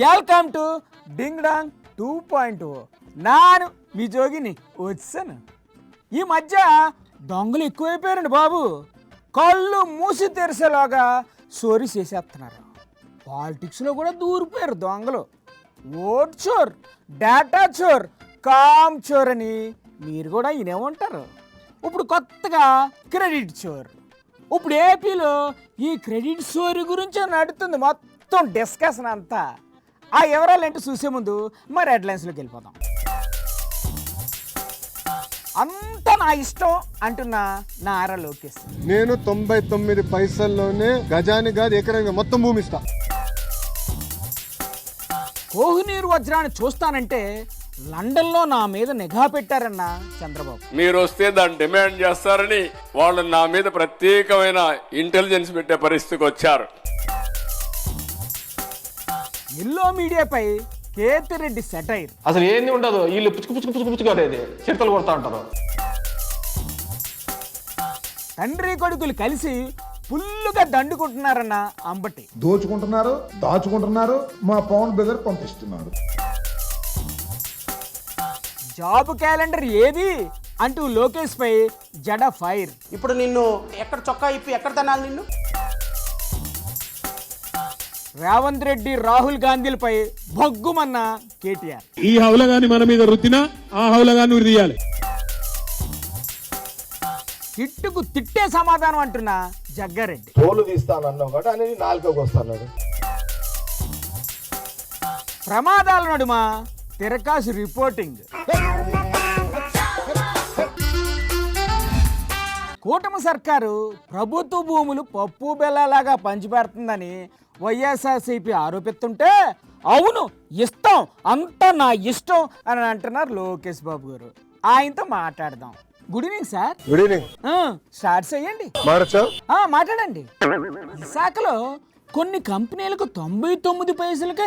Welcome to ding dong 2.0. నాను మీ జోగిని వచ్చాను. ఈ మధ్య దొంగలు ఎక్కువైపోయారండి బాబు. కళ్ళు మూసి తెరిసేలాగా సోరీ చేసేస్తున్నారు. పాలిటిక్స్లో కూడా దూరిపోయారు దొంగలు. ఓట్ చోర్, డేటా చోర్, కామ్ చోర్ అని మీరు కూడా వినేమంటారు. ఇప్పుడు కొత్తగా క్రెడిట్ చోర్. ఇప్పుడు ఏపీలో ఈ క్రెడిట్ చోరీ గురించి నడుతుంది మొత్తం డిస్కషన్ అంతా. ఆ వివరాలు ఏంటో చూసే ముందు మరి హెడ్లైన్స్లోకి వెళ్ళిపోతాం. అంతా నా ఇష్టం అంటున్న నారా లోకేష్. నేను 99 పైసల్లోనే గజాని కాదు ఎకరంగా మొత్తం భూమి ఇస్తా. కోహినూరు వజ్రాన్ని చూస్తానంటే లండన్లో నా మీద నిఘా పెట్టారన్న చంద్రబాబు. మీరు వస్తే దాన్ని డిమాండ్ చేస్తారని వాళ్ళు నా మీద ప్రత్యేకమైన ఇంటెలిజెన్స్ పెట్టే పరిస్థితికి వచ్చారు. ఎల్లో మీడియాపై కేతిరెడ్డి సెటైర్. అసలు ఏంది ఉండదు, వీళ్ళు పుచ్చుకునేది చిరుతలు కొడతా ఉంటారు. తండ్రి కొడుకులు కలిసి ఫుల్లుగా దండుకుంటున్నారన్న అంబటి. దోచుకుంటున్నారు, దాచుకుంటున్నారు, మా పవన్ బ్రదర్ పంపిస్తున్నాడు. జాబ్ క్యాలెండర్ ఏది అంటూ లోకేష్ పై జడ ఫైర్. ఇప్పుడు నిన్ను ఎక్కడ చొక్కా ఇప్పి ఎక్కడ తనాలి నిన్ను? రేవంత్ రెడ్డి రాహుల్ గాంధీలపై భగ్గుమన్న కేటీఆర్. ఈ హౌలగాని మన మీద రుద్దినా ఆ హౌలగాని ఉరిదీయాలి. తిట్టుకు తిట్టే సమాధానం అంటున్న జగ్గారెడ్డి. తోలు తీస్తానన్నావు కాబట్టి అనేది నాలుగోకి వస్తున్నాడు. ప్రమాదాల నడుమ తిరకాసు రిపోర్టింగ్. కూటమి సర్కారు ప్రభుత్వ భూములు పప్పు బెల్లలాగా పంచిపెడుతుందని వైఎస్ఆర్సీపీ ఆరోపిస్తుంటే అవును ఇస్తాం అంతా నా ఇష్టం అని అంటున్నారు లోకేష్ బాబు గారు. ఆయనతో మాట్లాడదాం. Good evening sir. Good evening. Start చేయండి. మాట్లాడండి. విశాఖలో కొన్ని కంపెనీలకు 99 పైసలకే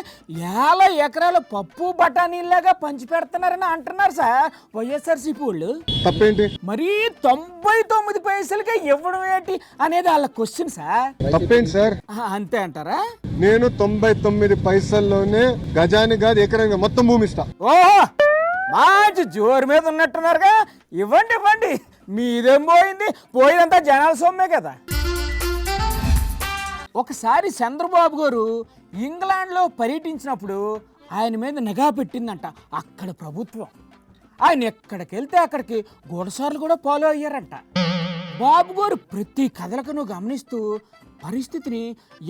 50 ఎకరాల పప్పు బఠానీలాగా పంచి పెడుతున్నారని అంటున్నారు సార్ వైఎస్ఆర్సీపీ వాళ్ళు. తప్పేంటి? మరి 99 పైసలకే ఇవ్వడం ఏంటి అనేది వాళ్ళ క్వశ్చన్ సార్. తప్పేంటి సార్? అంతే అంటారా? నేను 99 పైసల్లోనే గజాని కాదు ఎకరంగా మొత్తం భూమి ఇస్తా. ఓహో, మంచి జోరు మీద ఉన్నట్టున్నారుగా. ఇవ్వండి ఇవ్వండి. మీదేం పోయింది? పోయినంతా జనాల సొమ్మే కదా. ఒకసారి చంద్రబాబు గారు ఇంగ్లాండ్లో పర్యటించినప్పుడు ఆయన మీద నిఘా పెట్టిందంట అక్కడ ప్రభుత్వం. ఆయన ఎక్కడికి వెళ్తే అక్కడికి గూఢసార్లు కూడా ఫాలో అయ్యారంట. బాబు గారు ప్రతి కథలకును గమనిస్తూ పరిస్థితిని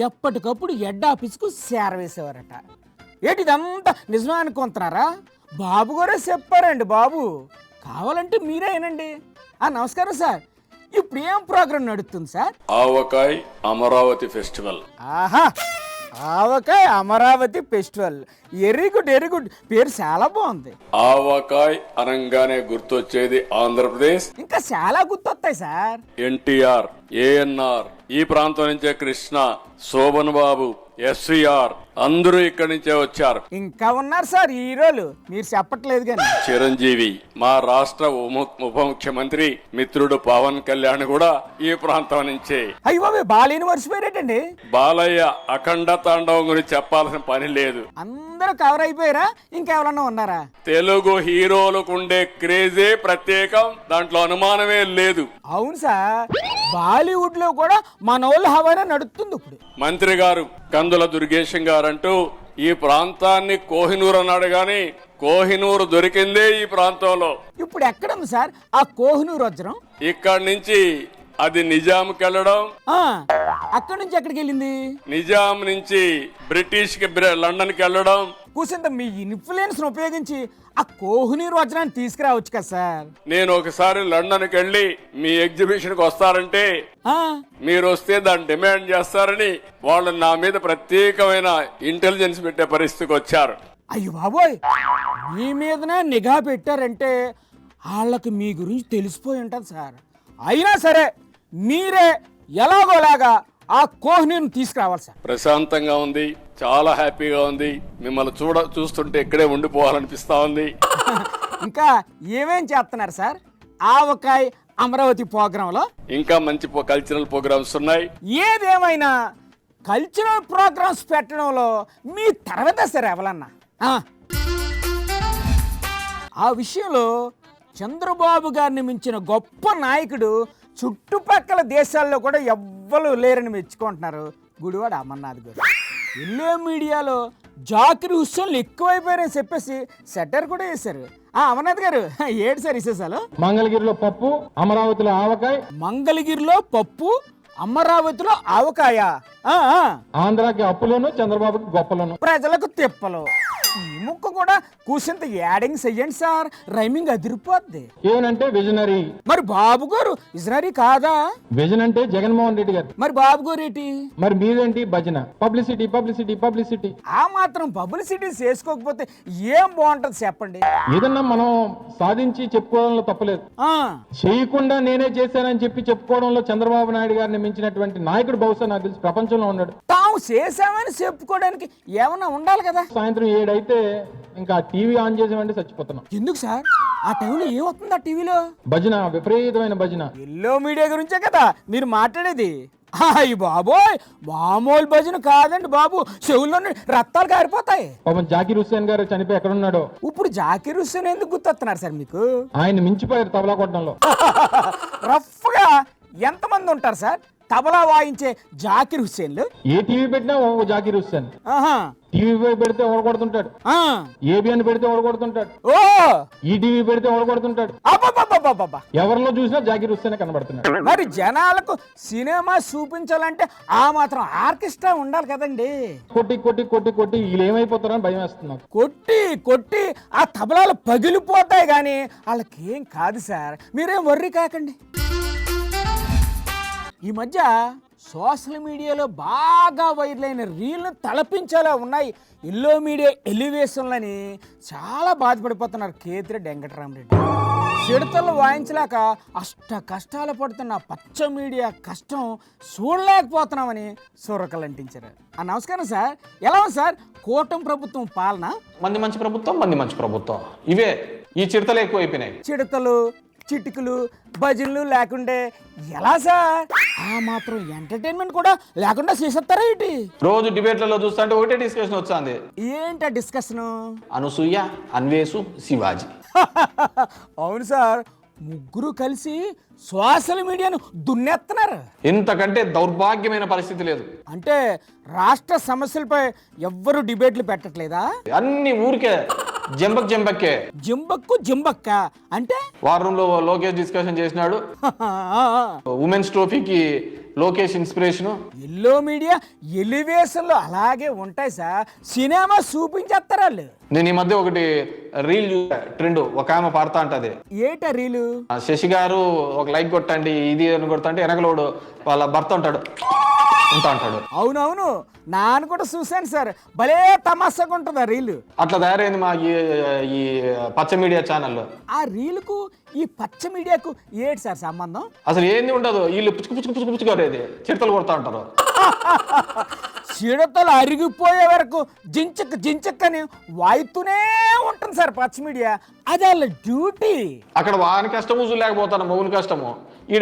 ఎప్పటికప్పుడు హెడ్ ఆఫీస్కు చేరవేసేవారట. ఏంటిదంతా నిజమే అనుకుంటున్నారా? బాబు గారే చెప్పారండి బాబు. కావాలంటే మీరే వినండి. నమస్కారం సార్. ఇప్పుడు ఏం ప్రోగ్రామ్ నడుస్తుంది సార్? ఆవకాయ్ అమరావతి ఫెస్టివల్. ఆహా, avakaya Amaravati festival. Very good very good. పేరు చాలా బాగుంది. ఆవకాయ్ అనగానే గుర్తొచ్చేది ఆంధ్రప్రదేశ్. ఇంకా చాలా గుర్తొస్తాయి సార్. ఎన్టీఆర్, ఏఎన్ఆర్, ఈ ప్రాంతం నుంచే కృష్ణ, శోభన్ బాబు, ఎస్వీఆర్ అందరూ ఇక్కడి నుంచే వచ్చారు. ఇంకా ఉన్నారు సార్ హీరోలు, మీరు చెప్పట్లేదు కానీ. చిరంజీవి, మా రాష్ట్ర ఉప ముఖ్యమంత్రి మిత్రుడు పవన్ కళ్యాణ్ కూడా ఈ ప్రాంతం నుంచే. అయ్యో బాబు, బాలీని మర్చిపోయారేటండి. బాలయ్య అఖండ తాండవం గురించి చెప్పాల్సిన పని లేదు. అందరూ కవర్ అయిపోయారా? ఇంకెవరన్నా ఉన్నారా? తెలుగు హీరోలకు ఉండే క్రేజే ప్రత్యేకం, దాంట్లో అనుమానమే లేదు. అవును సార్, బాలీవుడ్ లో కూడా మన వాళ్ళు హవానే నడుస్తుంది ఇప్పుడు. మంత్రి గారు కందుల దుర్గేశం గారంటూ ఈ ప్రాంతాన్ని కోహినూరు అన్నాడు గాని కోహినూరు దొరికిందే ఈ ప్రాంతంలో. ఇప్పుడు ఎక్కడుంది సార్ ఆ కోహినూరు వజ్రం? ఇక్కడి నుంచి అది నిజాంకి వెళ్ళడం, అక్కడి నుంచి ఎక్కడికి వెళ్ళింది? నిజాం నుంచి బ్రిటిష్ కి లండన్ కి వెళ్ళడం. కూసింత మీ ఇన్ఫ్లుయెన్స్ ఉపయోగించి ఆ కోహినూరు వజ్రాన్ని తీసుకురావచ్చు కదా సార్. నేను ఒకసారి లండన్ కి వెళ్ళి మీ ఎగ్జిబిషన్ కి వస్తారంటే మీరు వస్తే దాన్ని డిమాండ్ చేస్తారని వాళ్ళు నా మీద ప్రత్యేకమైన ఇంటెలిజెన్స్ పెట్టే పరిస్థితికి వచ్చారు. అయ్యో బాబోయ్, మీ మీదనే నిఘా పెట్టారంటే వాళ్ళకి మీ గురించి తెలిసిపోయి ఉంటుంది సార్. అయినా సరే మీరే ఎలాగోలాగా ఆ కోహినూరుని తీసుకురావాలి సార్. ప్రశాంతంగా ఉంది, చాలా హ్యాపీగా ఉంది. మిమ్మల్ని చూస్తుంటే ఇక్కడే ఉండిపోవాలనిపిస్తా ఉంది. ఇంకా ఏమేం చేస్తున్నారు సార్ ఆవకాయ్ అమరావతి ప్రోగ్రాంలో? ఇంకా మంచి కల్చరల్ ప్రోగ్రామ్స్ ఉన్నాయి. ఏదేమైనా కల్చరల్ ప్రోగ్రామ్స్ పెట్టడంలో మీ తర్వాత సార్ ఎవరన్నా ఆ విషయంలో చంద్రబాబు గారిని మించిన గొప్ప నాయకుడు చుట్టుపక్కల దేశాల్లో కూడా ఎవ్వరు లేరని మెచ్చుకుంటున్నారు గుడివాడ అమర్నాథ్ గారు. ఎల్లో మీడియాలో జాకిర్ హుస్సేన్లు ఎక్కువైపోయారని చెప్పేసి సెటర్ కూడా వేశారు. అమర్నాథ్ గారు ఏడు సార్ విశేషాలు? మంగళగిరిలో పప్పు, అమరావతిలో ఆవకాయ. మంగళగిరిలో పప్పు, అమరావతిలో ఆవకాయ. ఆంధ్రాకి అప్పులోను, చంద్రబాబుకి గొప్పలోను. ప్రజలకు తిప్పలు. ఈ ముక్క కూడా కూసింత యాడింగ్ చెయ్యండి సార్, రైమింగ్ అదిరిపోద్ది. ఏమనంటే విజనరీ. మరి బాబు గారు విజనరీ కాదా? విజన్ అంటే జగన్మోహన్ రెడ్డి గారు. మరి బాబు గారు ఏంటి? మరి మీరేంటి? భజన, పబ్లిసిటీ పబ్లిసిటీ పబ్లిసిటీ. ఆ మాత్రం పబ్లిసిటీ చేసుకోకపోతే ఏం బాగుంటది చెప్పండి? ఏదన్నా మనం సాధించి చెప్పుకోవడంలో తప్పలేదు. చేయకుండా నేనే చేశానని చెప్పి చెప్పుకోవడంలో చంద్రబాబు నాయుడు గారిని మించినటువంటి నాయకుడు బహుశా నాకు తెలిసి ప్రపంచంలో ఉన్నాడు. తాము చేశామని చెప్పుకోవడానికి ఏమన్నా ఉండాలి కదా. సాయంత్రం 7 అయితే ఇంకా టీవీ ఆన్ చేసామంటే చచ్చిపోతున్నాం. ఎందుకు సార్? ఆ టైంలో ఏమవుతుంది ఆ టీవీలో? భజన, విపరీతమైన భజన. ఎల్లో మీడియా గురించే కదా మీరు మాట్లాడేది. అయ్యి బాబోయ్, మామూలు భజన కాదండి బాబు, చెవుల్లో రక్తాలు కారిపోతాయి. పాపం జాకిర్ హుస్సేన్ గారు చనిపోయి ఎక్కడున్నాడో. ఇప్పుడు జాకిర్ హుస్సేన్ ఎందుకు గుర్తొస్తున్నారు సార్ మీకు? ఆయన మించిపోయారు తబలా కొట్టడంలో. రఫ్ గా ఎంతమంది ఉంటారు సార్ తబలా వాయించే జాకిర్ హుస్సేన్లు? ఏ టీవీ పెట్టినా ఓ జాకిర్ హుస్సేన్. టీవీ పెడితే ఓడగొడుతుంటాడు, ఏబిఎన్ పెడితే ఓడగొడుతుంటాడు, ఈటీవీ పెడితే ఓడగొడుతుంటాడు. ఎవరిలో చూసినా జాకిర్ హుస్సేన్ కనబడుతున్నాడు. మరి జనాలకు సినిమా చూపించాలంటే ఆ మాత్రం ఆర్కెస్ట్రా ఉండాలి కదండి. కొట్టి కొట్టి కొట్టి కొట్టి వీళ్ళు ఏమైపోతారని భయం వేస్తున్నారు. కొట్టి కొట్టి ఆ తబలాలు పగిలిపోతాయి కానీ వాళ్ళకేం కాదు సార్, మీరేం వర్రీ కాకండి. ఈ మధ్య సోషల్ మీడియాలో బాగా వైరల్ అయిన రీల్ను తలపించేలా ఉన్నాయి ఎల్లో మీడియా ఎలివేషన్లని చాలా బాధపడిపోతున్నారు కేతిరెడ్డి వెంకటరామరెడ్డి. చిడతలు వాయించలేక అష్ట కష్టాలు పడుతున్న పచ్చ మీడియా కష్టం చూడలేకపోతున్నామని సూరకలంటించారు. నమస్కారం సార్, ఎలా ఉంది సార్ కూటమి ప్రభుత్వం పాలన? మంది మంచి ప్రభుత్వం, మంది మంచి ప్రభుత్వం. ఇవే ఈ చిడతలు ఎక్కువైపోయినాయి. చిడతలు, చిటికలు, భజనలు లేకుండే ఎలా సార్? ఆ మాత్రం ఎంటర్టైన్మెంట్ కూడా లేకుండా చేసేస్తారా ఏంటి? రోజు డిబేట్లలో చూస్తుంటే ఒకటే డిస్కషన్ వచ్చింది. ఏంటా డిస్కషన్? అనసూయ, అన్వేషు, శివాజీ. అవును సార్, ముగ్గురు కలిసి సోషల్ మీడియాను దున్నేస్తున్నారు. ఇంతకంటే దౌర్భాగ్యమైన పరిస్థితి లేదు. అంటే రాష్ట్ర సమస్యలపై ఎవ్వరు డిబేట్లు పెట్టట్లేదా? అన్ని ఊరికే జంబక్కే. జింబక్క అంటే వారంలో లోకేష్ డిస్కషన్ చేసినాడు. ఉమెన్స్ ట్రోఫీకి లోకేష్ ఇన్స్పిరేషన్. ఎల్లో మీడియా ఎలివేషన్లు అలాగే ఉంటాయి సార్, సినిమా చూపించేస్తారు వాళ్ళు. నేను ఈ మధ్య ఒకటి రీల్ చూసా, ట్రెండ్. ఒక ఆమె పాడుతా అంటది. ఏటా రీలు? శశి గారు ఒక లైక్ కొట్టండి, ఇది అని కొడతా వెనకలోడు వాళ్ళ భర్త ఉంటాడు అంటాడు. అవునవును, నాన్న కూడా చూశాను సార్, భలే తమాషాగా ఉంటుంది ఆ రీలు. అట్లా తయారైంది మా ఈ పచ్చ మీడియా ఛానల్. ఆ రీలుకు ఈ పచ్చ మీడియాకు ఏంటి సార్ సంబంధం? అసలు ఏంది ఉండదు, వీళ్ళు పుచ్చుకోరేది చిడతలు కొడతా ఉంటారు. చిడతలు అరిగిపోయే వరకు జించక్కని వాయితూనే ఉంటుంది సార్ పచ్చ మీడియా. అది వాళ్ళ డ్యూటీ. అక్కడ వాని కష్టము చూడలేకపోతాను, మౌని కష్టము,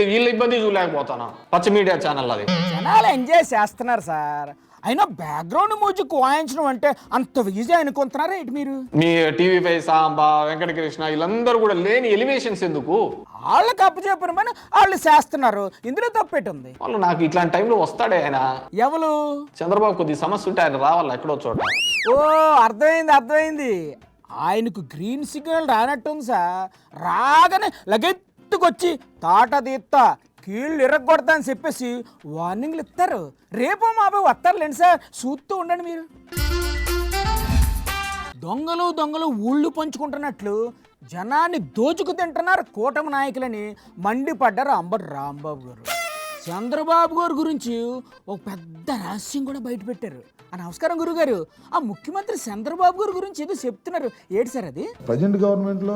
వీళ్ళ ఇబ్బంది చూడలేకపోతాను. పచ్చ మీడియా ఛానల్ అది. జనాలు ఎంజాయ్ చేస్తున్నారు సార్, అయినా బ్యాక్గ్రౌండ్ మ్యూజిక్ వాయించడం అంటే అంత ఈజీ అనుకుంటున్నారా ఏంటి మీరు? మీ టీవీ5 సాంబా, వెంకటకృష్ణ వీళ్ళందరూ కూడా లేని ఎలివేషన్స్ ఎందుకు? వాళ్ళకి అప్పచెప్పిన పని వాళ్ళు చేస్తున్నారు, ఇందులో తప్పేటుంది. వాళ్ళు నాకు ఇట్లాంటి టైంలో వస్తాడే ఆయన. ఎవరు? చంద్రబాబు కొద్ది సమస్య ఉంటే ఆయన రావాలా ఎక్కడో చోట. ఓ అర్థమైంది. ఆయనకు గ్రీన్ సిగ్నల్ రానట్టుంది సార్, రాగానే లగెత్తుకొచ్చి తాట తీత్తా కీళ్ళు ఇరగొడతా అని చెప్పేసి వార్నింగ్లు ఇస్తారు. రేపో మాపో వస్తారులేండి సార్, చూస్తూ ఉండండి మీరు. దొంగలు ఊళ్ళు పంచుకుంటున్నట్లు జనాన్ని దోచుకు తింటున్నారు కూటమి నాయకులని మండిపడ్డారు అంబటి రాంబాబు గారు. చంద్రబాబు గారి గురించి ఒక పెద్ద రహస్యం కూడా బయటపెట్టారు. నమస్కారం గురుగారు, ఆ ముఖ్యమంత్రి చంద్రబాబు గారి గురించి ఏదో చెప్తున్నారు, ఏంటి సార్ అది? ప్రజెంట్ గవర్నమెంట్ లో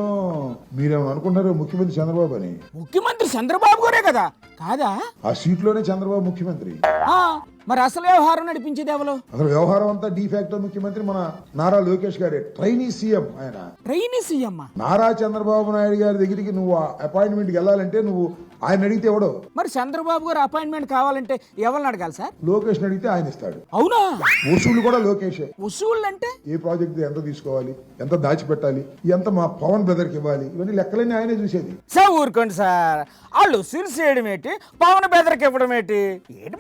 మీరేమో అనుకుంటారు ముఖ్యమంత్రి చంద్రబాబు అని. ముఖ్యమంత్రి చంద్రబాబు గారే కదా, కాదా? ఆ సీట్ లోనే చంద్రబాబు ముఖ్యమంత్రి. మరి అసలు వ్యవహారం నడిపించేది ఎవరు? అసలు వ్యవహారం అంతా డిఫాక్టో ముఖ్యమంత్రి మన నారా లోకేష్ గారే, ట్రైనీ సీఎం ఆయన. Trainee CM? నారా చంద్రబాబు నాయుడు గారి దగ్గరికి నువ్వు అపాయింట్మెంట్కి వెళ్ళాలంటే నువ్వు ఆయన అడిగితే ఎవడో మరి చంద్రబాబు గారు అపాయింట్మెంట్ కావాలంటే ఎవరిని అడగాలి సార్? లోకేష్ అడిగితే ఆయన ఇస్తాడు. అవునా? వసూళ్లు కూడా లోకేషే. వసూళ్ళు అంటే ఏ ప్రాజెక్ట్ ఎంత తీసుకోవాలి, ఎంత దాచిపెట్టాలి, ఎంత మా పవన్ బ్రదర్కి ఇవ్వాలి, ఇవన్నీ లెక్కలన్నీ ఆయనే చూసేది. సార్ ఊరుకోండి సార్, వాళ్ళు వసూలు చేయడం ఏంటి, పవన్ బెదర్కి ఇవ్వడం ఏంటి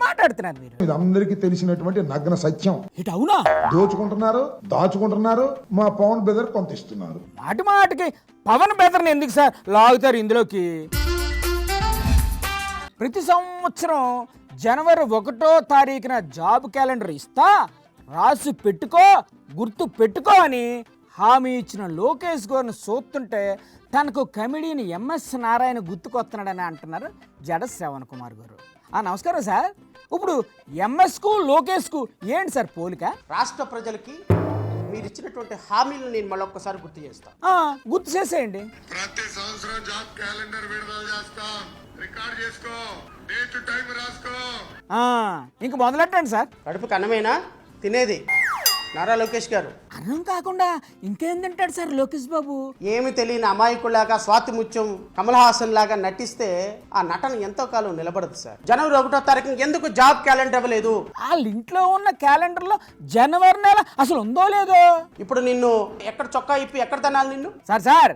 మాట్లాడుతున్నారు మీరు? ఇది అందరికీ తెలిసినటువంటి నగ్న సత్యం. ఇటు అవునా? దోచుకుంటున్నారు, దాచుకుంటున్నారు, మా పవన్ బ్రదర్ కొంత ఇస్తున్నారు. మాటి మాటికి పవన్ బెదర్ని ఎందుకు సార్ లాగుతారు ఇందులోకి? ప్రతి సంవత్సరం జనవరి 1వ తారీఖున జాబ్ క్యాలెండర్ ఇస్తా, రాసి పెట్టుకో, గుర్తు పెట్టుకో అని హామీ ఇచ్చిన లోకేష్ గారిని చూస్తుంటే తనకు కమెడీని ఎంఎస్ నారాయణ గుర్తుకొస్తున్నాడని అంటున్నారు జడ శ్రవణ్ కుమార్ గారు. నమస్కారం సార్. ఇప్పుడు ఎంఎస్కు లోకేష్కు ఏంటి సార్ పోలిక? రాష్ట్ర ప్రజలకి మీరు ఇచ్చినటువంటి హామీలను నేను మళ్ళొక్కసారి గుర్తు చేస్తాను. గుర్తు చేసేయండి. ప్రతి సంవత్సరం జాబ్ క్యాలెండర్ విడుదల చేస్తాం. రికార్డ్ చేసుకో, డేట్ టైం రాసుకో. ఇంక మొదలెట్టండి సార్. కడుపుకి అన్నమేనా తినేది నారా లోకేష్ గారు? అన్నం కాకుండా ఇంకేం తింటాడు సార్ లోకేష్ బాబు? ఏమి తెలియని అమాయకులాగా స్వాతి ముత్యం కమల్ హాసన్ లాగా నటిస్తే ఆ నటన ఎంతో కాలం నిలబడదు సార్. జనవరి 1వ తారీఖు ఎందుకు జాబ్ క్యాలెండర్ ఇవ్వలేదు? వాళ్ళ ఇంట్లో ఉన్న క్యాలెండర్ లో జనవరి నెల అసలు ఉందో లేదో. ఇప్పుడు నిన్ను ఎక్కడ చొక్కా ఇప్పి ఎక్కడ తనాలి నిన్ను? సార్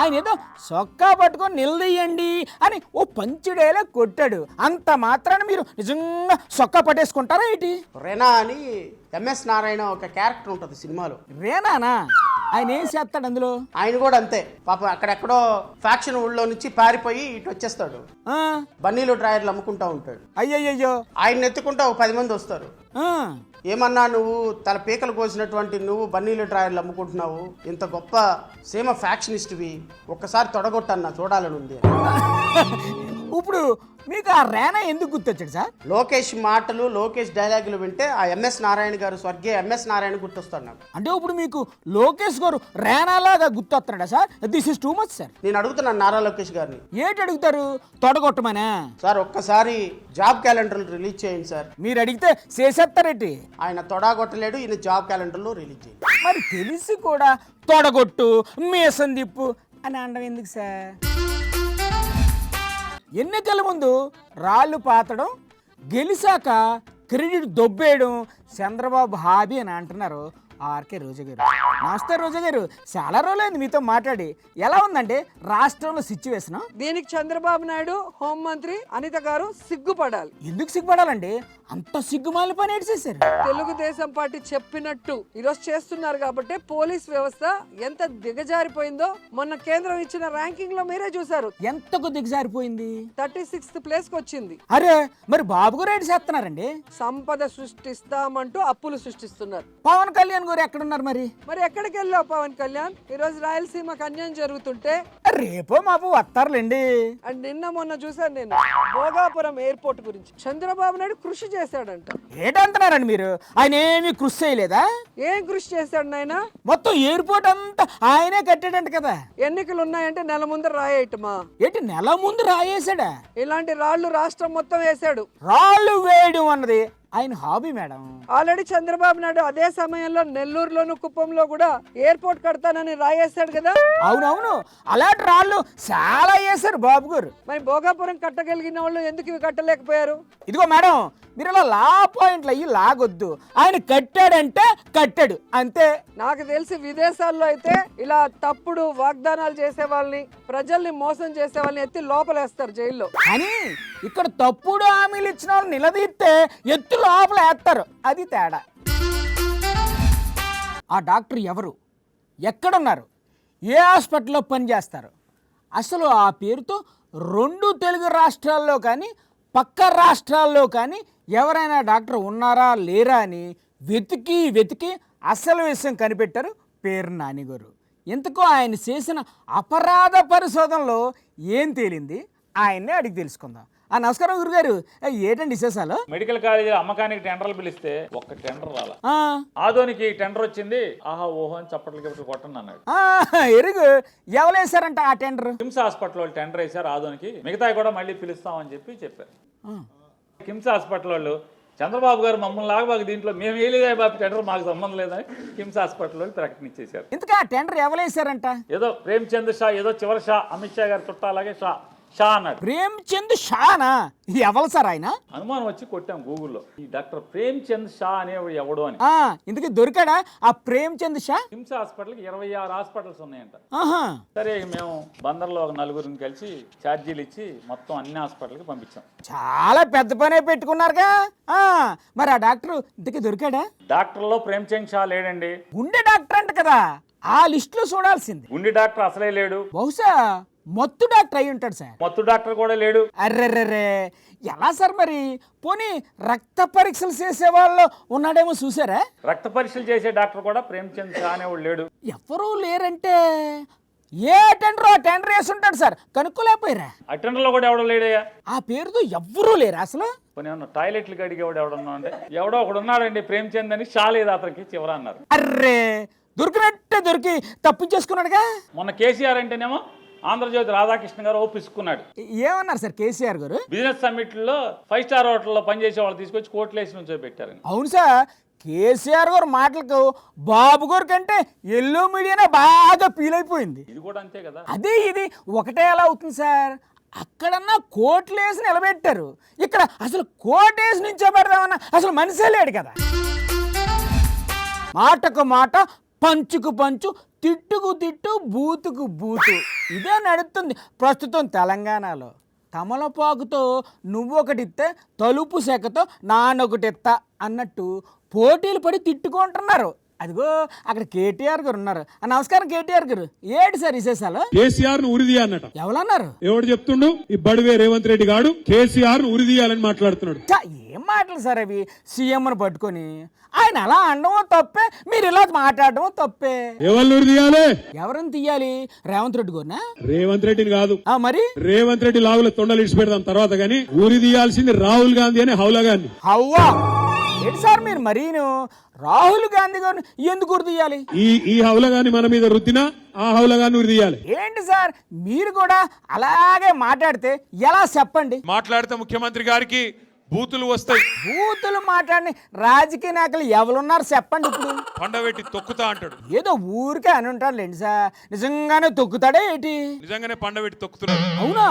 ఆయన ఏదో చొక్కా పట్టుకొని నిలదీయండి అని ఓ పంచుడేలా కొట్టాడు, అంత మాత్రాన మీరు నిజంగా చొక్కా పట్టేసుకుంటారా ఏంటి? రెనా అని ఎంఎస్ నారాయణ ఒక క్యారెక్టర్ ఉంటుంది సినిమాలో. రేనానా? ఆయన ఏం చేస్తాడు అందులో? ఆయన కూడా అంతే పాపం, అక్కడెక్కడో ఫ్యాక్షన్ ఊళ్ళో నుంచి పారిపోయి ఇటు వచ్చేస్తాడు. బన్నీలు డ్రాయర్లు అమ్ముకుంటా ఉంటాడు. అయ్యయ్యో, ఆయన ఎత్తుకుంటా ఒక 10 మంది వస్తారు. ఏమన్నా నువ్వు తల పీకలు కోసినటువంటి నువ్వు బన్నీలు డ్రాయర్లు అమ్ముకుంటున్నావు, ఇంత గొప్ప సేమ ఫ్యాక్షనిస్ట్వి, ఒక్కసారి తొడగొట్టన్నా చూడాలని ఉంది. ఇప్పుడు మీకు ఆ రేనా ఎందుకు గుర్తొచ్చాడు సార్? లోకేష్ మాటలు, లోకేష్ డైలాగులు వింటే ఆ ఎంఎస్ నారాయణ గారు, స్వర్గీయ ఎంఎస్ నారాయణ గుర్తొస్తాడు నాకు. అంటే ఇప్పుడు మీకు లోకేష్ గారు రేనాలాగా గుర్తొస్తున్నాడా sir? This is too much sir. నేను అడుగుతున్నాను నారా లోకేష్ గారిని. ఏంటి అడుగుతారు? తొడగొట్టమనా? సార్ ఒక్కసారి జాబ్ క్యాలెండర్లు రిలీజ్ చేయండి సార్. మీరు అడిగితే చేసేస్తారేంటి? ఆయన తొడగొట్టలేడు, ఈయన జాబ్ క్యాలెండర్లు రిలీజ్ చేయండి. మరి తెలిసి కూడా తొడగొట్టు, మీసం దిప్పు అని అనడం ఎందుకు సార్? ఎన్నికల ముందు రాళ్ళు పాతడం, గెలిచాక క్రెడిట్ దొబ్బేయడం చంద్రబాబు హాబీ అని అంటున్నారు ఆర్కే రోజా గారు. నమస్తే రోజా గారు, చాలా రోజులైంది మీతో మాట్లాడి. ఎలా ఉందంటే రాష్ట్రంలో సిచ్యువేషన్? దీనికి చంద్రబాబు నాయుడు హోంమంత్రి అనిత గారు సిగ్గుపడాలి. ఎందుకు సిగ్గుపడాలండి? అంత సిగ్గుమాలి పని ఏడు చేశారు. తెలుగుదేశం పార్టీ చెప్పినట్టు ఈరోజు చేస్తున్నారు కాబట్టి పోలీస్ వ్యవస్థ ఎంత దిగజారిపోయిందో మొన్న కేంద్రం ఇచ్చిన ర్యాంకింగ్ లో మీరే చూసారు. ఎంతకు దిగజారిపోయింది? 36th ప్లేస్ కి వచ్చింది. అరే మరి బాబు గారు ఏంటి చేస్తున్నారండి? సంపద సృష్టిస్తామంటూ అప్పులు సృష్టిస్తున్నారు. పవన్ కళ్యాణ్ గారు ఎక్కడున్నారు? మరి ఎక్కడికి వెళ్ళావు పవన్ కళ్యాణ్? ఈ రోజు రాయలసీమకు అన్యాయం జరుగుతుంటే రేపో మాపు వస్తారులేండి. అండ్ నిన్న మొన్న చూసాను నేను భోగాపురం ఎయిర్పోర్ట్ గురించి చంద్రబాబు నాయుడు కృషి చేశాడంట. ఏంటంటున్నారండి మీరు? ఆయన ఏమీ కృషి చేయలేదా? ఏం కృషి చేశాడు నాయన? మొత్తం ఎయిర్పోర్ట్ అంతా ఆయనే కట్టాడంట కదా. ఎన్నికలు ఉన్నాయంటే నెల ముందు రాయేయటమా? ఏంటి నెల ముందు రాయేసాడా? ఇలాంటి రాళ్లు రాష్ట్రం మొత్తం వేశాడు. రాళ్ళు వేయడం అన్నది ఆయన hobby madam. Already Chandrababu Naidu అదే సమయంలో నెల్లూరులోను కుప్పంలో కూడా ఎయిర్పోర్ట్ కడతానని రాయేశాడు కదా. అవునవును, అలాంటి రాళ్ళు చాలా వేశారు బాబు గారు. మరి భోగాపురం కట్టగలిగిన వాళ్ళు ఎందుకు ఇవి కట్టలేకపోయారు? ఇదిగో మేడం, మీరు ఇలా లా పాయింట్లు అయ్యి లాగొద్దు. ఆయన కట్టాడంటే కట్టాడు అంతే. నాకు తెలిసి విదేశాల్లో అయితే ఇలా తప్పుడు వాగ్దానాలు చేసే వాళ్ళని, ప్రజల్ని మోసం చేసే వాళ్ళని ఎత్తి లోపలేస్తారు జైల్లో. అని ఇక్కడ తప్పుడు హామీలు ఇచ్చిన వాళ్ళు నిలదీస్తే ఎత్తు లోపల వేస్తారు. అది తేడా. ఆ డాక్టర్ ఎవరు, ఎక్కడున్నారు, ఏ హాస్పిటల్లో పనిచేస్తారు? అసలు ఆ పేరుతో 2 తెలుగు రాష్ట్రాల్లో కానీ పక్క రాష్ట్రాల్లో కానీ ఎవరైనా డాక్టర్ ఉన్నారా లేరా అని వెతికి అసలు విషయం కనిపెట్టారు పేరు నానిగారు. ఇంతకు ఆయన చేసిన అపరాధ పరిశోధనలో ఏం తేలింది? ఆయన్నే అడిగి తెలుసుకుందాం. నమస్కారం గురుగారు, ఏంటండి విశేషాలు? మెడికల్ కాలేజీ అమ్మకానికి టెండర్లు పిలిస్తే ఒక్క టెండర్ రాలా. ఆదోనికి టెండర్ వచ్చింది, ఆహా ఓహో అని చప్పట్లు కొట్టండి అన్నాడు. ఎరుగు ఎవరేసారంట ఆ టెండర్? కిమ్స్ హాస్పిటల్ వాళ్ళు టెండర్ వేశారు ఆదోనికి, మిగతా కూడా మళ్ళీ పిలుస్తామని చెప్పారు. కిమ్స్ హాస్పిటల్ వాళ్ళు చంద్రబాబు గారు మమ్మల్ని లాగా దీంట్లో మేము వేయలేదా బాబు టెండర్, మాకు సంబంధం లేదని కిమ్స్ హాస్పిటల్ వాళ్ళు ప్రకటించేశారు. ఇంతకా టెండర్ ఎవరేసారంట? ఏదో ప్రేమ్చంద్ షా, ఏదో చివరి షా, అమిత్ షా గారు చుట్టాలాగే షా షా అన్నాడు. ప్రేమ్చంద్ షానా ఎవరు సార్ ఆయన? అనుమానం వచ్చి కొట్టాం గూగుల్లో, ఈ డాక్టర్ ప్రేమ్చంద్ షా అనేవాడు ఎవడు అని. ఇందుకు దొరికాడా ఆ ప్రేమ్చంద్ షా? కిమ్స్ హాస్పిటల్కి 26 హాస్పిటల్స్ ఉన్నాయంట. ఆహా. సరే మేము బందర్లో ఒక నలుగురిని కలిసి ఛార్జీలు ఇచ్చి మొత్తం అన్ని హాస్పిటల్కి పంపించాం. చాలా పెద్ద పనే పెట్టుకున్నారుగా. మరి ఆ డాక్టర్ ఇంతకీ దొరికాడా? డాక్టర్లో ప్రేమ్చంద్ షా లేడండి. గుండె డాక్టర్ అంట కదా, ఆ లిస్ట్ లో చూడాల్సింది. గుండె డాక్టర్ అసలే లేడు. బహుశా మత్తు డాక్టర్ అయి ఉంటాడు సార్. మత్తు డాక్టర్ కూడా లేడు. అర్రెర్రెర్రే, ఎలా సార్ మరి? పోనీ రక్త పరీక్షలు చేసే వాళ్ళు ఉన్నాడేమో చూసారా? రక్త పరీక్షలు చేసే డాక్టర్ కూడా ప్రేమ్చంద్ షా అనేవాడు లేడు. ఎవరూ లేరంటే ఏ టెండర్ ఆ టెండర్ వేసి ఉంటాడు సార్, కనుక్కోలేకపోయారా? అటెండర్లో కూడా ఎవడో లేడయ్యా. ఆ పేరుతో ఎవ్వరూ లేరు అసలు. కొన్ని ఏమన్నా టాయిలెట్లు అడిగేవాడు ఎవడన్నా అంటే ఎవడో ఒకడు ఉన్నాడండి ప్రేమ్చంద్ అని, షా లేదు అతనికి చివర అన్నారు. అర్రే, దొరికినట్టే దొరికి తప్పించేసుకున్నాడుగా. మొన్న కేసీఆర్ అంటేనేమో ఆంధ్రజ్యోతి రాధాకృష్ణ గారు ఓపిసుకున్నాడు. ఏమన్నారు సార్ కేసీఆర్ గారు? బిజినెస్ సమ్మిట్లో 5 స్టార్ హోటల్లో పనిచేసే వాళ్ళు తీసుకొచ్చి కోట్లేసి నుంచో పెట్టారు. అవును సార్, కేసీఆర్ గారు మాటలకు బాబు గారి కంటే ఎల్లో మీడియానే బాగా ఫీల్ అయిపోయింది. ఇది కూడా అంతే కదా. అదే ఇది ఒకటే ఎలా అవుతుంది సార్? అక్కడన్నా కోట్లేసి నిలబెట్టారు, ఇక్కడ అసలు కోటేసి నుంచో పెడదామన్నా అసలు మనిషే లేడు కదా. మాటకు మాట, పంచుకు పంచు, తిట్టుకు తిట్టు, బూతుకు బూతు, ఇదే నడుస్తుంది ప్రస్తుతం తెలంగాణలో. తమలపాకుతో నువ్వొకటిస్తే తలుపు శాఖతో నానొకటిత్తా అన్నట్టు పోటీలు పడి తిట్టుకుంటున్నారు. అదిగో అక్కడ కేటీఆర్ గారు ఉన్నారు. నమస్కారం కేటీఆర్ గారు. ఏంటి సార్ విశేషాలు? కేసీఆర్ ను ఉరిదీయ అన్నట. ఎవరన్నారు? ఎవడు చెప్తుండు? ఈ బడివే రేవంత్ రెడ్డి గాడు కేసీఆర్ ను ఉరిదీయాలని మాట్లాడుతున్నాడు. ఏం మాటలు సార్ అవి? సీఎంను పట్టుకొని ఆయన అలా అనడమో తప్పే, మీరు ఇలా మాట్లాడటమో తప్పే. ఎవరిని ఉరిదీయాలి? ఎవరిని తీయాలి? రేవంత్ రెడ్డి గారినా? రేవంత్ రెడ్డిని కాదు. మరి రేవంత్ రెడ్డి లావుల తొండలు ఇడిచి పెడదాం తర్వాత, గానీ ఉరి తీయాల్సింది రాహుల్ గాంధీ అని హౌలా గాంధీ. హవ్వా ఏంటి సార్ మీరు మరీను? రాహుల్ గాంధీ గారిని ఎందుకు ఉరి తీయాలి? ఈ హౌలా గాంధీ మన మీద రుద్దినా ఆ హౌలా గాంధీ ఉరి తీయాలి. ఏంటి సార్ మీరు కూడా అలాగే మాట్లాడితే ఎలా చెప్పండి? మాట్లాడితే ముఖ్యమంత్రి గారికి బూతులు వస్తాయి. బూతులు మాట్లాడిన రాజకీయ నాయకులు ఎవరున్నారు చెప్పండి? ఇప్పుడు పండబెట్టి తొక్కుతా అంటాడు. ఏదో ఊరికే అని ఉంటాడు లేండి సార్, నిజంగానే తొక్కుతాడే ఏంటి? నిజంగానే పండబెట్టి తొక్కుతున్నాడు. అవునా?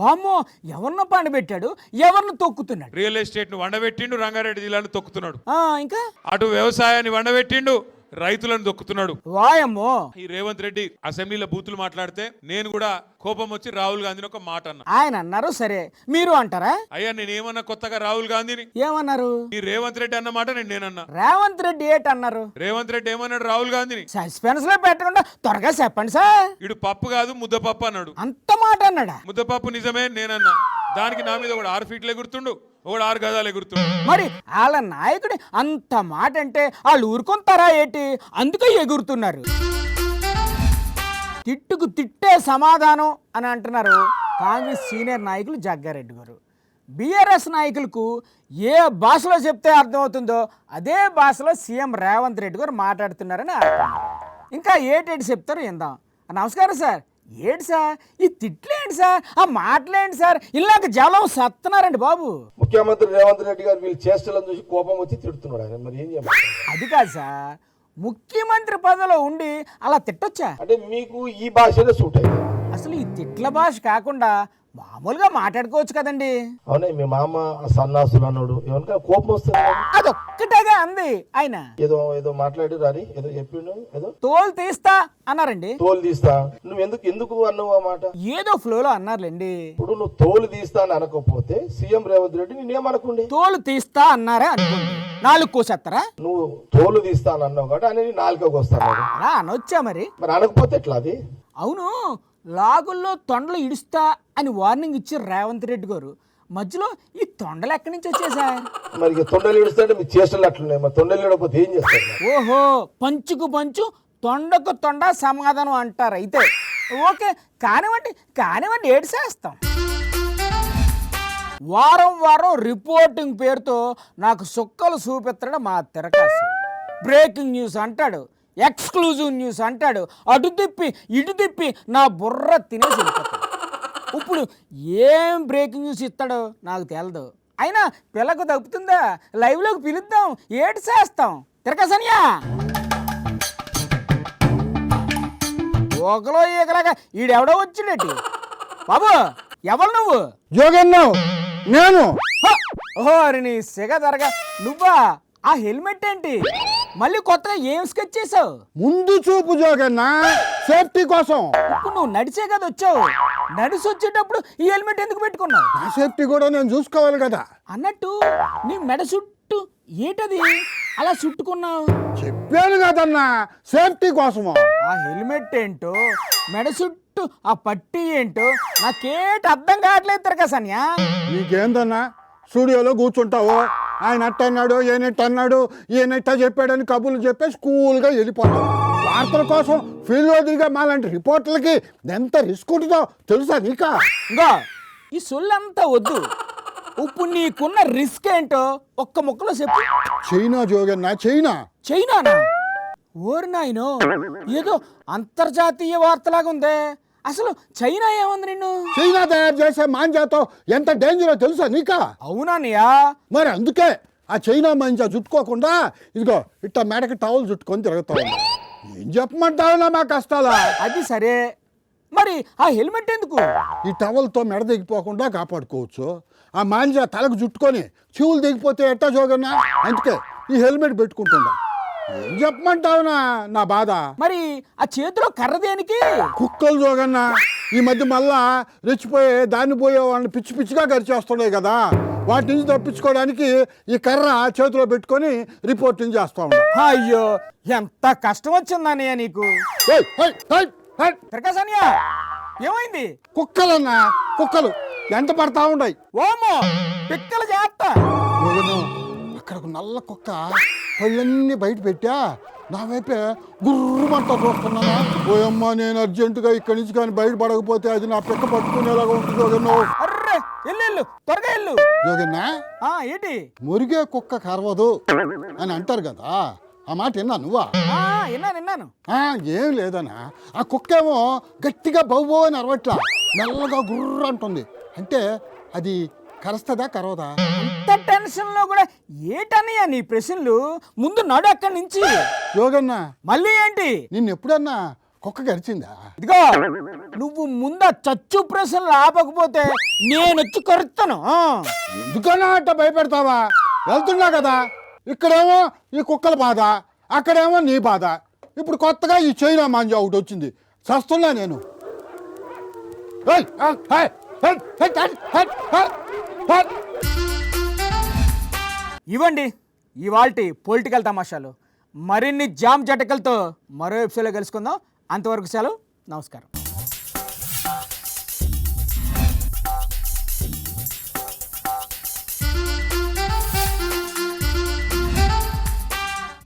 వామ్మో, ఎవరినో పండబెట్టాడు, ఎవరిని తొక్కుతున్నాడు? రియల్ ఎస్టేట్ ను వండబెట్టిండు, రంగారెడ్డి జిల్లాను తొక్కుతున్నాడు. ఇంకా అటు వ్యవసాయాన్ని వండబెట్టిండు, రైతులను దొక్కుతున్నాడు. వాయమ్మో, ఈ రేవంత్ రెడ్డి అసెంబ్లీలో బూతులు మాట్లాడితే నేను కూడా కోపం వచ్చి రాహుల్ గాంధీని ఒక మాట అన్నా. ఆయన అన్నారు, సరే మీరు అంటారా? అయ్యా నేనేమన్నా కొత్తగా రాహుల్ గాంధీని? ఏమన్నారు? ఈ రేవంత్ రెడ్డి అన్న మాట నేనన్నా. రేవంత్ రెడ్డి ఏటన్నారు? రేవంత్ రెడ్డి ఏమన్నాడు రాహుల్ గాంధీని? సస్పెన్స్ లో పెట్టకుండా త్వరగా చెప్పండి సార్. ఇడు పప్పు కాదు ముద్దపప్పు అన్నాడు. అంత మాట అన్నాడా? ముద్దపప్పు నిజమే నేనన్నా. దానికి నా మీద ఒకడు 6 ఫీట్లు ఎగురుతుండు, ఒకడు 6 గజాలు ఎగురుతుండు. మరి వాళ్ళ నాయకుడి అంత మాట అంటే వాళ్ళు ఊరుకుంటారా ఏంటి? అందుకే ఎగురుతున్నారు. తిట్టుకు తిట్టే సమాధానం అని అంటున్నారు కాంగ్రెస్ సీనియర్ నాయకులు జగ్గారెడ్డి గారు. బీఆర్ఎస్ నాయకులకు ఏ భాషలో చెప్తే అర్థమవుతుందో అదే భాషలో సీఎం రేవంత్ రెడ్డి గారు మాట్లాడుతున్నారని అర్థం. ఇంకా ఏటేటి చెప్తారో ఇందాం. నమస్కారం సార్. ఏంటి సార్ ఈ తిట్లేంటి సార్, ఆ మాటలేంటి సార్? ఇలాగ జలం సత్తున్నారండి బాబు. ముఖ్యమంత్రి రేవంత్ రెడ్డి గారు వీళ్ళు చేష్టలను చూసి కోపం వచ్చి తిడుతున్నాడు ఆయన. మరి ఏం చెప్పాలి? అది కాదు సార్, ముఖ్యమంత్రి పదవిలో ఉండి అలా తిట్టొచ్చా? అంటే మీకు ఈ భాషనే సూట్ అయింది. అసలు ఈ తిట్ల భాష కాకుండా మామూలుగా మాట్లాడుకోవచ్చు కదండి. అవునే, మీ మామ సన్నాసులు అన్నాడు, ఎవరికైనా కోపం వస్తుంది. అదొక్కటేగా అంది ఆయన. ఏదో ఏదో మాట్లాడి రాని ఏదో చెప్పిండు, ఏదో తోలు తీస్తా అన్నారండి. తోలు తీస్తా నువ్వు ఎందుకు అన్నావు ఆ మాట? ఏదో ఫ్లోలో అన్నారులేండి. ఇప్పుడు నువ్వు తోలు తీస్తా అని అనకపోతే సీఎం రేవంత్ రెడ్డి నేనేమనుకుండే? తోలు తీస్తా అన్నారే అనుకోండి, 4 కోసేస్తారా? నువ్వు తోలు తీస్తా అని అన్నావు కాబట్టి అనేది 4కి వస్తాను. అలా అనొచ్చా మరి? మరి అనకపోతే ఎట్లా అది? అవును, లాగుల్లో తొండలు ఇడుస్తా అని వార్నింగ్ ఇచ్చారు రేవంత్ రెడ్డి గారు. మధ్యలో ఈ తొండలు ఎక్కడి నుంచి వచ్చాయి సార్? మరి తొండలు ఇడుస్తుంటే మీ చేష్టలు అట్లున్నాయి. మరి తొండలు ఇడకపోతే ఏం చేస్తారు? ఓహో, పంచుకు పంచు, తొండకు తొండ సమాధానం అంటారు. అయితే ఓకే, కానివ్వండి ఏడు చేస్తాం. వారం రిపోర్టింగ్ పేరుతో నాకు సుక్కలు చూపెత్తడం మా తిరకాసు. బ్రేకింగ్ న్యూస్ అంటాడు, ఎక్స్క్లూజివ్ న్యూస్ అంటాడు, అటు తిప్పి ఇటు తిప్పి నా బుర్ర తినేసి వెళ్ళిపోతాడు. ఇప్పుడు ఏం బ్రేకింగ్ న్యూస్ ఇస్తాడో నాకు తెలదు. అయినా పిల్లకు తప్పుతుందా? లైవ్లోకి పిలుద్దాం, ఏడు చేస్తాం. తిరగసనియా ఒకలో ఈగలాగా ఈడెవడో వచ్చిండేటి బాబు. ఎవరు నువ్వు? జోగన్నావు నేను ఓహో అరే నీ సెగ తరగా నువ్వా? ఆ హెల్మెట్ ఏంటి మళ్ళీ కొత్తగా ఏం స్కెచ్ చేసావు? ముందు చూపు జోగన్న, సేఫ్టీ కోసం. ఇప్పుడు నువ్వు నడిచే కదా వచ్చావు, నడిచి వచ్చేటప్పుడు ఈ హెల్మెట్ ఎందుకు పెట్టుకున్నావు? నా సేఫ్టీ కూడా నేను చూసుకోవాలి కదా. అన్నట్టు నీ మెడ చుట్టూ ఏంటది అలా చుట్టుకున్నావు? చెప్పాను కదన్నా, సేఫ్టీ కోసము. ఆ హెల్మెట్ ఏంటో, మెడ చుట్టూ ఆ పట్టీ ఏంటో నాకేటి అర్థం కావట్లేదు తిరగసన్యా. నీకేందన్నా, స్టూడియోలో కూర్చుంటావు, ఆయన అట్ట అన్నాడు, ఈయనట్ట అన్నాడు, ఈయనట్ట చెప్పాడని కబుర్లు చెప్పేసి కూల్గా వెళ్ళిపోతావు. వార్తల కోసం ఫీల్డ్లో దిగా మాలాంటి రిపోర్టర్లకి ఎంత రిస్క్ ఉంటుందో తెలుసా నీకా? ఇంకా ఈ సొల్లంతా వద్దు, ఇప్పుడు నీకున్న రిస్క్ ఏంటో ఒక్క ముక్కలో చెప్పు. చైనా జోగన్నా, చైనా. చైనానా? ఓరి నాయనో, ఏదో అంతర్జాతీయ వార్తలాగా ఉందే. అసలు చైనా ఏముంది నిన్ను? చైనా తయారు చేసే మాంజాతో ఎంత డేంజరో తెలుసా నీకా? అవునానియా? మరి అందుకే ఆ చైనా మాంజా చుట్టుకోకుండా ఇదిగో ఇట్ట మెడకి టవల్ చుట్టుకొని తిరుగుతావు. ఏం చెప్పమంటావునా మా కష్టాలా? అది సరే, మరి ఆ హెల్మెట్ ఎందుకు? ఈ టవల్తో మెడ దిగిపోకుండా కాపాడుకోవచ్చు. ఆ మాంజా తలకు చుట్టుకొని చెవులు దిగిపోతే ఎట్టా జోగన్నా? అందుకే ఈ హెల్మెట్ పెట్టుకుంటున్నా. ఏం చెప్పమంటావునా నా బాధ? మరి ఆ చేతిలో కర్ర దేనికి? కుక్కలు జోగన్నా ఈ మధ్య మళ్ళా రెచ్చిపోయి దాన్ని పోయే వాళ్ళని పిచ్చి పిచ్చిగా గరిచేస్తున్నాయి కదా, వాటి నుంచి తప్పించుకోవడానికి ఈ కర్ర చేతిలో పెట్టుకొని రిపోర్టింగ్ చేస్తా ఉన్నా. అయ్యో ఎంత కష్టం వచ్చిందన్నయ్య నీకు. తిరగసన్యా ఏమైంది? కుక్కలన్నా, కుక్కలు ఎంత పడతా ఉన్నాయి. ఓమో పిక్కలు చేస్త. అక్కడ ఒక నల్ల కుక్క పళ్ళన్నీ బయట పెట్టా నా వైపే గుర్రమంతా చూస్తున్నానా. ఓయమ్మా, నేను అర్జెంటుగా ఇక్కడి నుంచి కానీ బయట పడకపోతే అది నా పిక్క పట్టుకునేలాగా ఉంటుంది జోగన్న. అర్రే ఎల్లు త్వరగా ఎల్లు. జోగన్నా, ఏంటి? మురిగే కుక్క కరవదు అని అంటారు కదా, ఆ మాట విన్నా నువ్వా? విన్నాను. ఏం లేదనా, ఆ కుక్క ఏమో గట్టిగా బౌబో అని అరవట్లా, మెల్లగా గుర్ర అంటుంది. అంటే అది కరుస్తుందా కరవదా? అంత టెన్షన్ లో కూడా ఏటన్నయ్యా నీ ప్రశ్నలు? ముందు నడు అక్కడి నుంచి. యోగన్న, మళ్ళీ ఏంటి? నిన్ను ఎప్పుడన్నా కుక్క కరిచిందా? ఇదిగో నువ్వు ముందు చచ్చు ప్రశ్నలు ఆపకపోతే నేను వచ్చి కరుస్తాను. ఎందుకన్నా అట్ట భయపెడతావా? వెళ్తున్నా కదా, ఇక్కడేమో ఈ కుక్కల బాధ, అక్కడేమో నీ బాధ. ఇప్పుడు కొత్తగా ఈ చైనా మాంజా ఒకటి వచ్చింది, చస్తున్నా నేను. ఇవ్వండి ఇవాల్టి పొలిటికల్ తమాషాలు. మరిన్ని జామ్ జటకలతో మరో ఎపిసోడ్లో కలుసుకుందాం. అంతవరకు సెలవు, నమస్కారం.